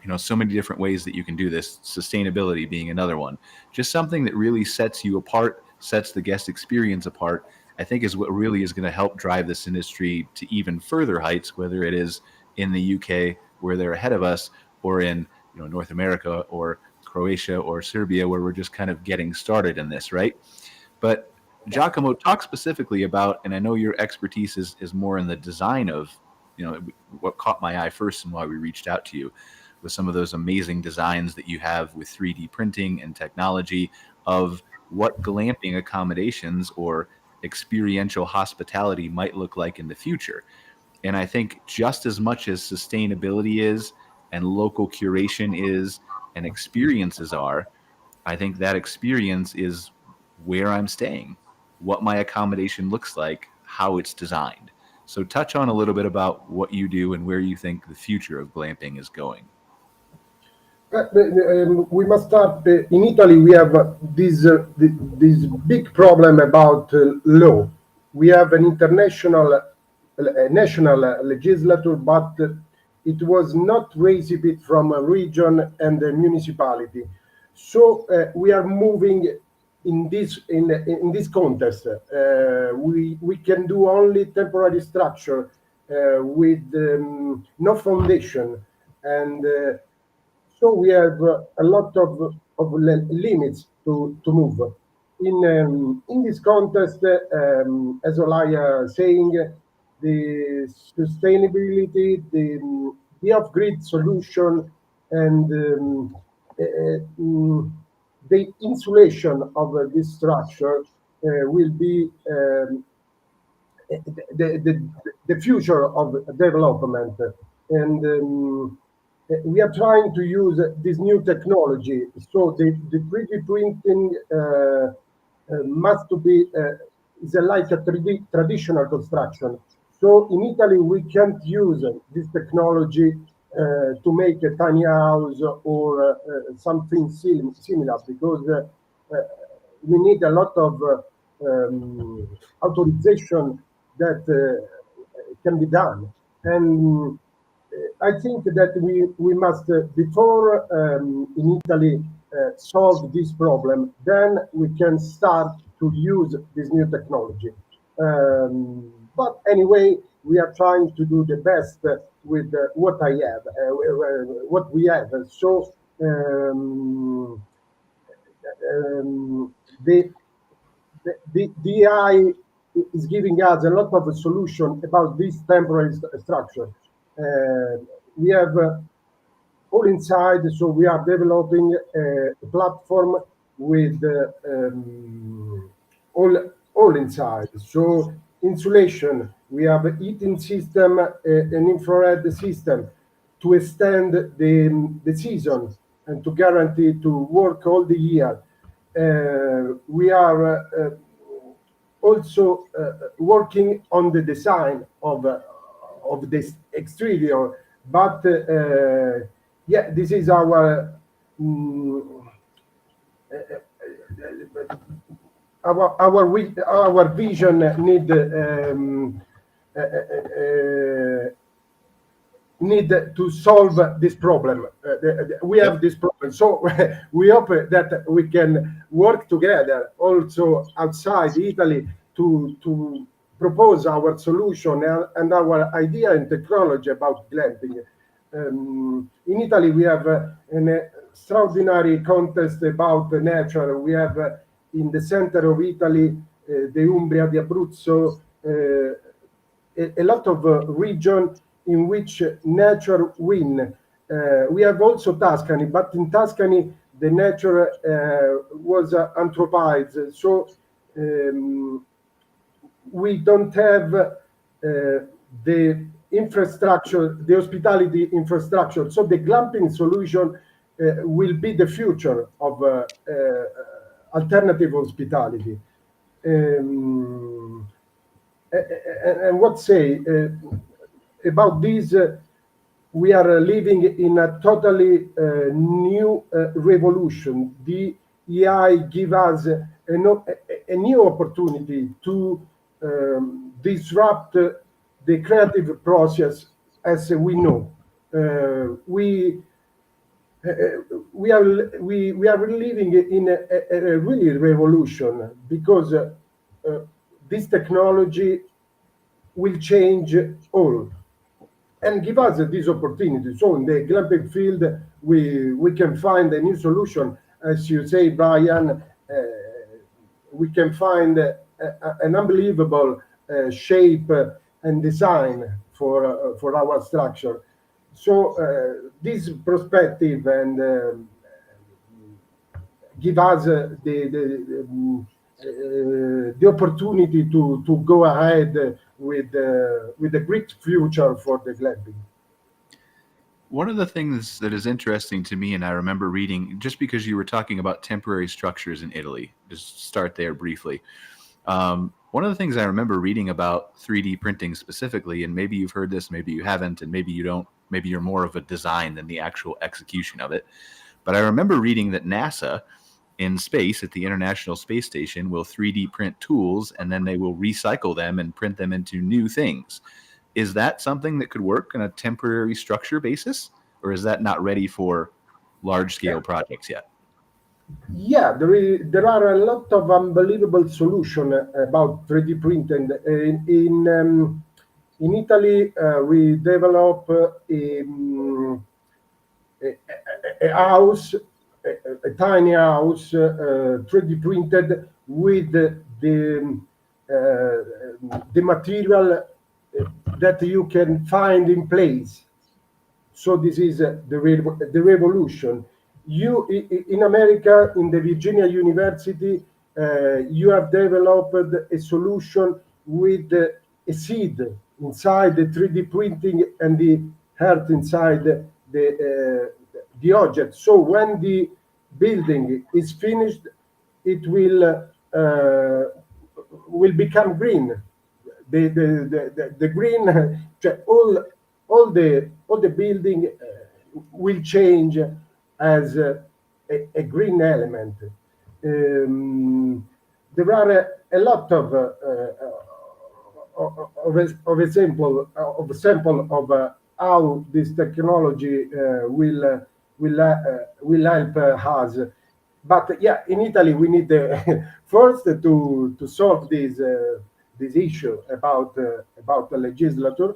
You know, so many different ways that you can do this, sustainability being another one. Just something that really sets you apart, sets the guest experience apart, I think is what really is going to help drive this industry to even further heights, whether it is in the UK where they're ahead of us, or in, you know, North America or Croatia or Serbia where we're just kind of getting started in this, right? But Giacomo, talk specifically about, and I know your expertise is more in the design of, you know, what caught my eye first and why we reached out to you with some of those amazing designs that you have with 3D printing and technology of what glamping accommodations or experiential hospitality might look like in the future. And I think just as much as sustainability is, and local curation is, and experiences are, I think that experience is where I'm staying, what my accommodation looks like, how it's designed. So touch on a little bit about what you do and where you think the future of glamping is going. We must start. In Italy, we have this big problem about law. We have an national legislature, but it was not raised it from a region and a municipality. So we are moving in this context. We can do only temporary structure with no foundation, and so we have a lot of limits to move. In this context, as Olja saying, the sustainability, the off-grid solution, and the insulation of this structure will be the future of development. And we are trying to use this new technology. So the 3D printing must be is like a 3D traditional construction. So in Italy, we can't use this technology to make a tiny house or something similar, because we need a lot of authorization that can be done. And I think that we must, before in Italy solve this problem, then we can start to use this new technology. But anyway, we are trying to do the best with what I have, what we have. So the AI is giving us a lot of solution about this temporary structure. We have all inside, so we are developing a platform with all inside. So insulation, we have a heating system, an infrared system to extend the season and to guarantee to work all the year. We are also working on the design of this exterior, but yeah, this is our our vision need to solve this problem. We have this problem, so we hope that we can work together also outside Italy to propose our solution and our idea and technology about glamping. In Italy, we have an extraordinary contest about nature. We have in the center of Italy, the Umbria, the Abruzzo, a lot of region in which nature win. We have also Tuscany, but in Tuscany, the nature was anthropized. So we don't have the infrastructure, the hospitality infrastructure. So the glamping solution will be the future of alternative hospitality. And what say about this? We are living in a totally new revolution. The AI give us a new opportunity to disrupt the creative process as we know. We are living in a really revolution, because this technology will change all and give us this opportunity. So in the glamping field, we can find a new solution. As you say, Brian, we can find an unbelievable shape and design for our structure. So this perspective and give us the opportunity to go ahead with a great future for the glamping. One of the things that is interesting to me, and I remember reading, just because you were talking about temporary structures in Italy, just start there briefly. One of the things I remember reading about 3D printing specifically, and maybe you've heard this, maybe you haven't, and maybe you don't, maybe you're more of a design than the actual execution of it. But I remember reading that NASA in space at the International Space Station will 3D print tools, and then they will recycle them and print them into new things. Is that something that could work on a temporary structure basis, or is that not ready for large-scale projects yet? Yeah, there are a lot of unbelievable solutions about 3D printing. In Italy, we develop a house, a tiny house, 3D printed with the material that you can find in place. So this is the revolution. In America, in the Virginia University, you have developed a solution with a seed inside the 3D printing and the heart inside the object. So when the building is finished, it will become green. The green, all the building will change as a green element. There are a lot of example of how this technology will help us. But yeah, in Italy we need first to solve this issue about the legislature,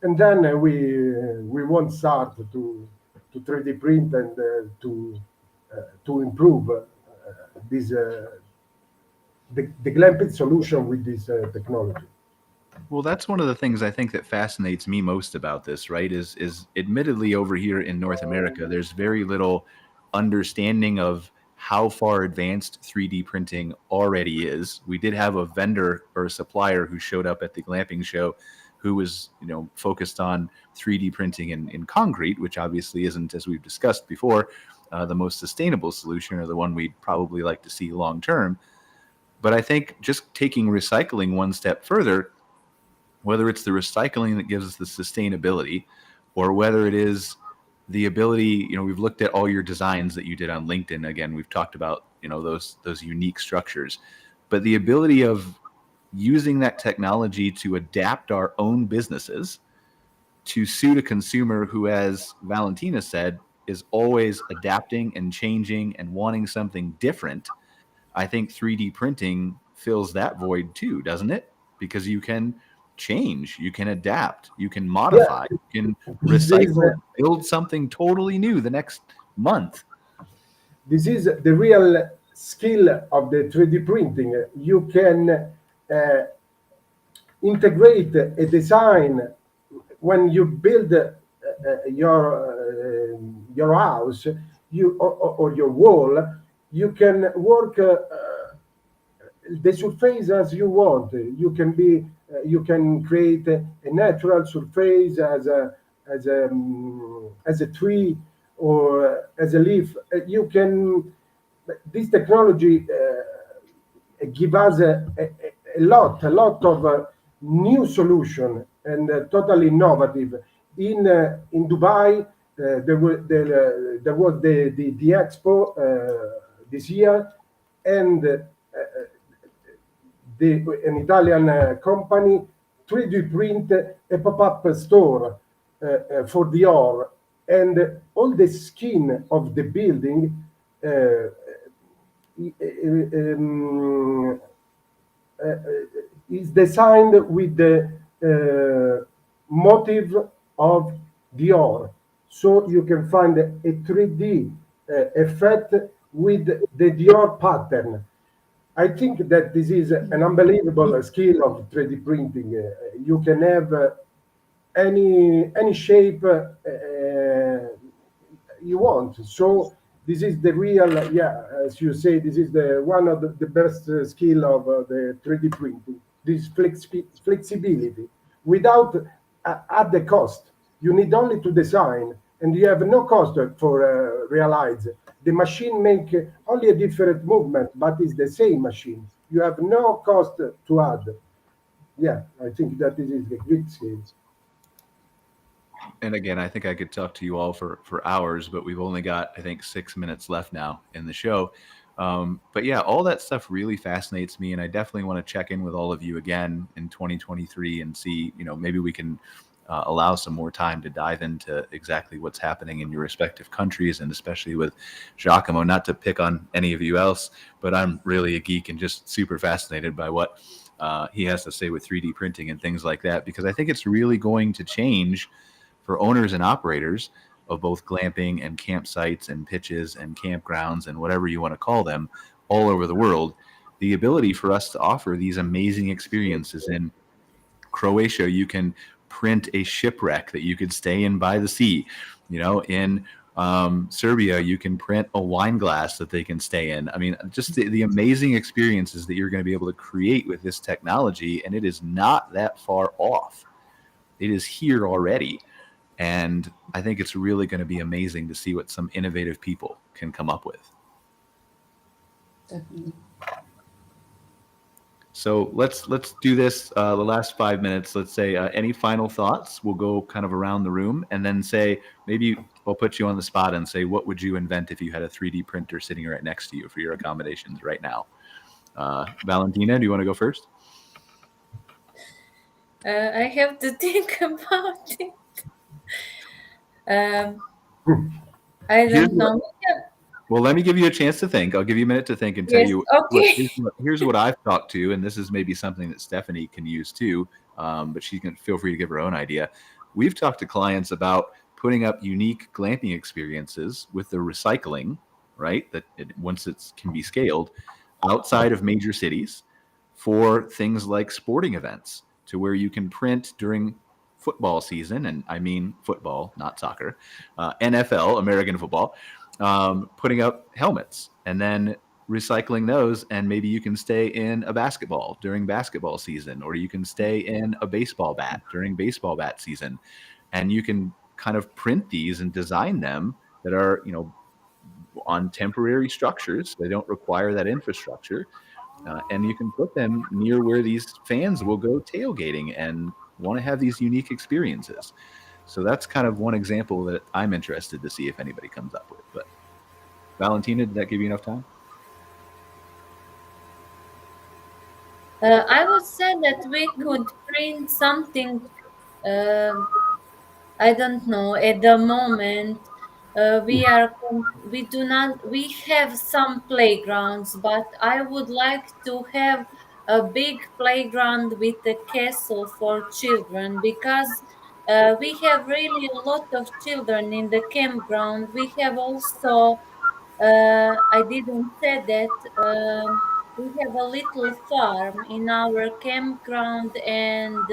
and then we won't start to 3D print and to improve this the glamping solution with this technology. Well, that's one of the things I think that fascinates me most about this, right? Is admittedly over here in North America, there's very little understanding of how far advanced 3D printing already is. We did have a vendor or a supplier who showed up at the glamping show who was, focused on 3D printing in concrete, which obviously isn't, as we've discussed before, the most sustainable solution or the one we'd probably like to see long term. But I think just taking recycling one step further, whether it's the recycling that gives us the sustainability, or whether it is the ability, we've looked at all your designs that you did on LinkedIn. Again, we've talked about, those unique structures, but the ability of using that technology to adapt our own businesses to suit a consumer who, as Valentina said, is always adapting and changing and wanting something different. I think 3D printing fills that void too, doesn't it? Because you can change, you can adapt, you can modify, you can recycle, build something totally new the next month. This is the real skill of the 3D printing. You can integrate a design when you build your house, or your wall. You can work the surface as you want. You can create a natural surface as a tree or as a leaf. This technology give us a lot of new solution and totally innovative. In Dubai, there was the expo this year, and an Italian company 3D print a pop-up store for Dior, and all the skin of the building is designed with the motive of Dior. So you can find a 3D effect with the Dior pattern. I think that this is an unbelievable skill of 3D printing. You can have any shape you want. So this is the real, as you say, this is one of the best skill of the 3D printing. This flexibility without at the cost. You need only to design, and you have no cost for realize. The machine make only a different movement, but it's the same machine. You have no cost to add. Yeah, I think that this is the great skill. And again, I think I could talk to you all for hours, but we've only got, I think, 6 minutes left now in the show. But yeah, all that stuff really fascinates me, and I definitely want to check in with all of you again in 2023 and see, maybe we can allow some more time to dive into exactly what's happening in your respective countries, and especially with Giacomo. Not to pick on any of you else, but I'm really a geek and just super fascinated by what he has to say with 3D printing and things like that, because I think it's really going to change for owners and operators of both glamping and campsites and pitches and campgrounds and whatever you want to call them all over the world. The ability for us to offer these amazing experiences. In Croatia, you can print a shipwreck that you could stay in by the sea. In Serbia, you can print a wine glass that they can stay in. I mean, just the amazing experiences that you're going to be able to create with this technology, and it is not that far off. It is here already. And I think it's really going to be amazing to see what some innovative people can come up with. Definitely. So let's do this the last 5 minutes. Let's say any final thoughts. We'll go kind of around the room and then say, maybe I'll put you on the spot and say, what would you invent if you had a 3D printer sitting right next to you for your accommodations right now? Valentina, do you want to go first? I have to think about it. I don't know. Well, let me give you a chance to think. I'll give you a minute to think and tell you. Okay. Here's what I've talked to, and this is maybe something that Stephanie can use too, but she can feel free to give her own idea. We've talked to clients about putting up unique glamping experiences with the recycling, right? That once it can be scaled outside of major cities for things like sporting events, to where you can print during football season, and I mean football, not soccer, NFL, American football. Putting up helmets and then recycling those, and maybe you can stay in a basketball during basketball season, or you can stay in a baseball bat during baseball bat season, and you can kind of print these and design them that are, you know, on temporary structures. They don't require that infrastructure, and you can put them near where these fans will go tailgating and want to have these unique experiences. So that's kind of one example that I'm interested to see if anybody comes up with. But Valentina, did that give you enough time? I would say that we could print something. I don't know. At the moment, we have some playgrounds, but I would like to have a big playground with a castle for children, because we have really a lot of children in the campground. We have also, I didn't say that, we have a little farm in our campground, and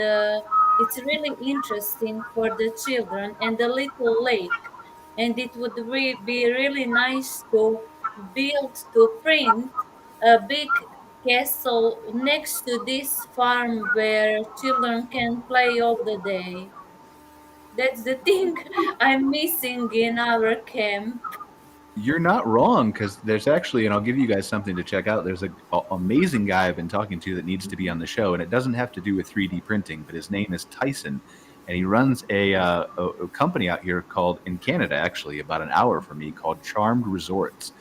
it's really interesting for the children, and a little lake. And it would be really nice to print a big castle next to this farm where children can play all the day. That's the thing I'm missing in our camp. You're not wrong, because there's actually, and I'll give you guys something to check out. There's an amazing guy I've been talking to that needs to be on the show, and it doesn't have to do with 3D printing, but his name is Tyson, and he runs a company out here called, in Canada actually, about an hour from me, called Charmed Resorts.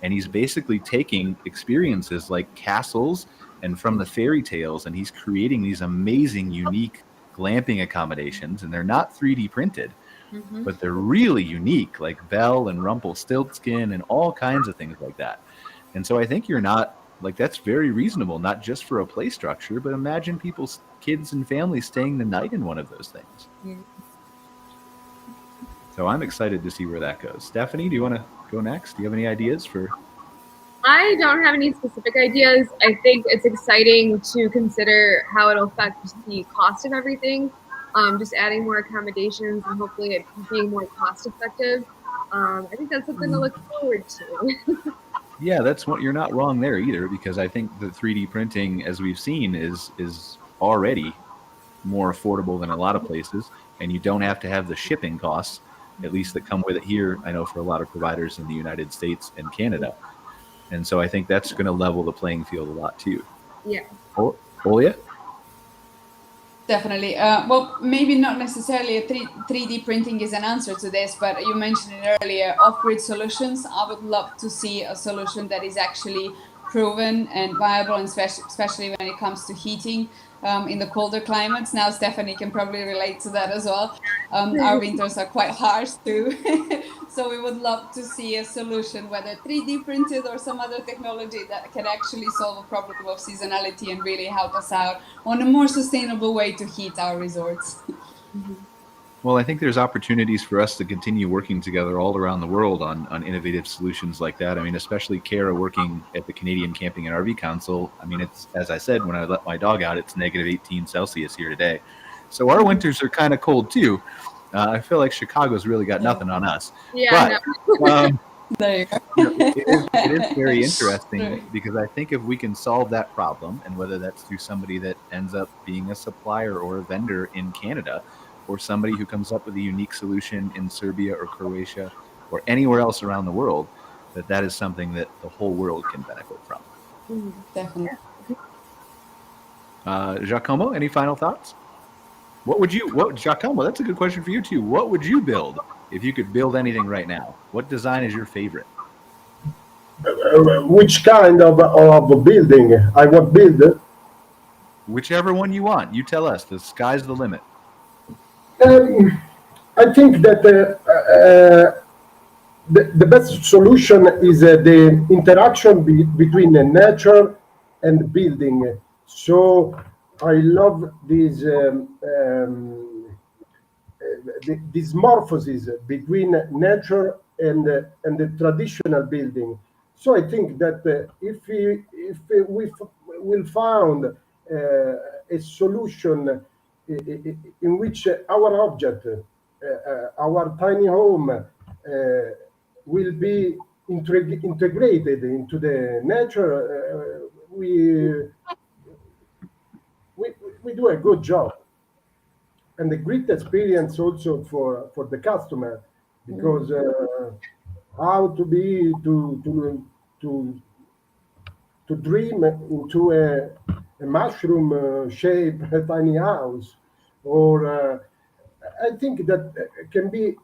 And he's basically taking experiences like castles and from the fairy tales, and he's creating these amazing, unique glamping accommodations, and they're not 3D printed. Mm-hmm. But they're really unique, like Belle and Rumpelstiltskin and all kinds of things like that. And so I think you're not, like, that's very reasonable, not just for a play structure, but imagine people's kids and families staying the night in one of those things. Yeah. So I'm excited to see where that goes. Stephanie, do you want to go next? Do you have any ideas for? I don't have any specific ideas. I think it's exciting to consider how it'll affect the cost of everything. Just adding more accommodations and hopefully it being more cost effective. I think that's something to look forward to. Yeah, that's what, you're not wrong there either, because I think the 3D printing, as we've seen, is already more affordable than a lot of places, and you don't have to have the shipping costs, at least that come with it here. I know for a lot of providers in the United States and Canada. And so I think that's going to level the playing field a lot too. Yeah. Olja? Definitely. Well, maybe not necessarily a 3D printing is an answer to this, but you mentioned it earlier, off-grid solutions. I would love to see a solution that is actually proven and viable, and especially when it comes to heating in the colder climates. Now, Stephanie can probably relate to that as well. Our winters are quite harsh too. So we would love to see a solution, whether 3D printed or some other technology that can actually solve a problem of seasonality and really help us out on a more sustainable way to heat our resorts. Well, I think there's opportunities for us to continue working together all around the world on innovative solutions like that. I mean, especially Cara working at the Canadian Camping and RV Council. I mean, it's, as I said, when I let my dog out, it's -18 Celsius here today. So our winters are kind of cold too. I feel like Chicago's really got nothing on us. Yeah, But, There you go. it is very interesting because I think if we can solve that problem, and whether that's through somebody that ends up being a supplier or a vendor in Canada, or somebody who comes up with a unique solution in Serbia or Croatia or anywhere else around the world, that is something that the whole world can benefit from. Definitely. Giacomo, any final thoughts? Giacomo, that's a good question for you too. What would you build if you could build anything right now? What design is your favorite? Which kind of building I would build? Whichever one you want. You tell us. The sky's the limit. I think that the best solution is the interaction between the nature and building. So I love this morphosis between nature and the traditional building. So I think that if we will find a solution in which our object, our tiny home, will be integrated into the nature, we do a good job, and a great experience also for the customer, because how to dream into a mushroom shaped tiny house, or I think that can be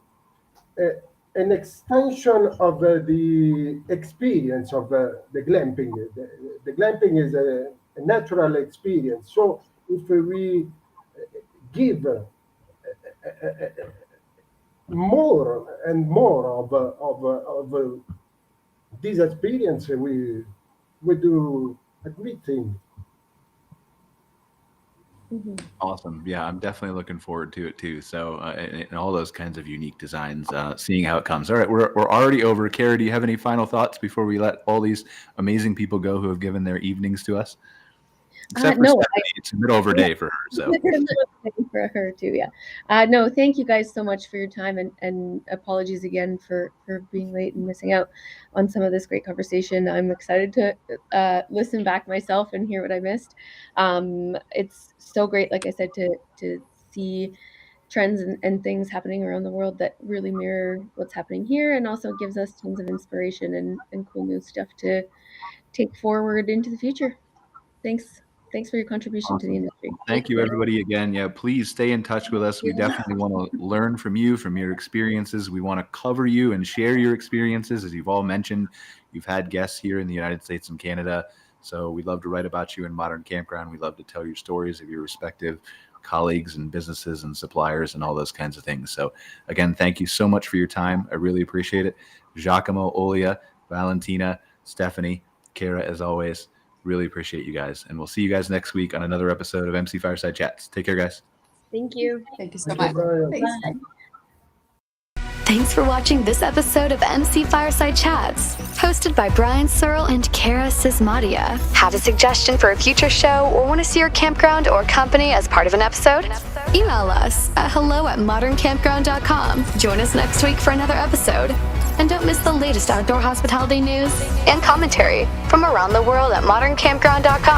an extension of the experience of the glamping. The glamping is a natural experience. So if we give more and more of this experience, we do a great thing. Awesome. Yeah, I'm definitely looking forward to it too. So, and all those kinds of unique designs, seeing how it comes. All right, we're already over. Cara, do you have any final thoughts before we let all these amazing people go who have given their evenings to us? Except for No, Stephanie, it's a middle over day for her. So for her too, yeah. No, thank you guys so much for your time, and apologies again for being late and missing out on some of this great conversation. I'm excited to listen back myself and hear what I missed. It's so great, like I said, to see trends and things happening around the world that really mirror what's happening here, and also gives us tons of inspiration and cool new stuff to take forward into the future. Thanks for your contribution to the industry. Thank you, everybody, again. Yeah, please stay in touch with us. We definitely want to learn from you, from your experiences. We want to cover you and share your experiences. As you've all mentioned, you've had guests here in the United States and Canada. So we'd love to write about you in Modern Campground. We'd love to tell your stories of your respective colleagues and businesses and suppliers and all those kinds of things. So again, thank you so much for your time. I really appreciate it. Giacomo, Olja, Valentina, Stephanie, Cara, as always. Really appreciate you guys. And we'll see you guys next week on another episode of MC Fireside Chats. Take care, guys. Thank you. Thank you so much. Thanks. Thanks for watching this episode of MC Fireside Chats, hosted by Brian Searl and Cara Csizmadia. Have a suggestion for a future show or want to see your campground or company as part of an episode? Email us at hello@moderncampground.com. Join us next week for another episode. And don't miss the latest outdoor hospitality news and commentary from around the world at moderncampground.com.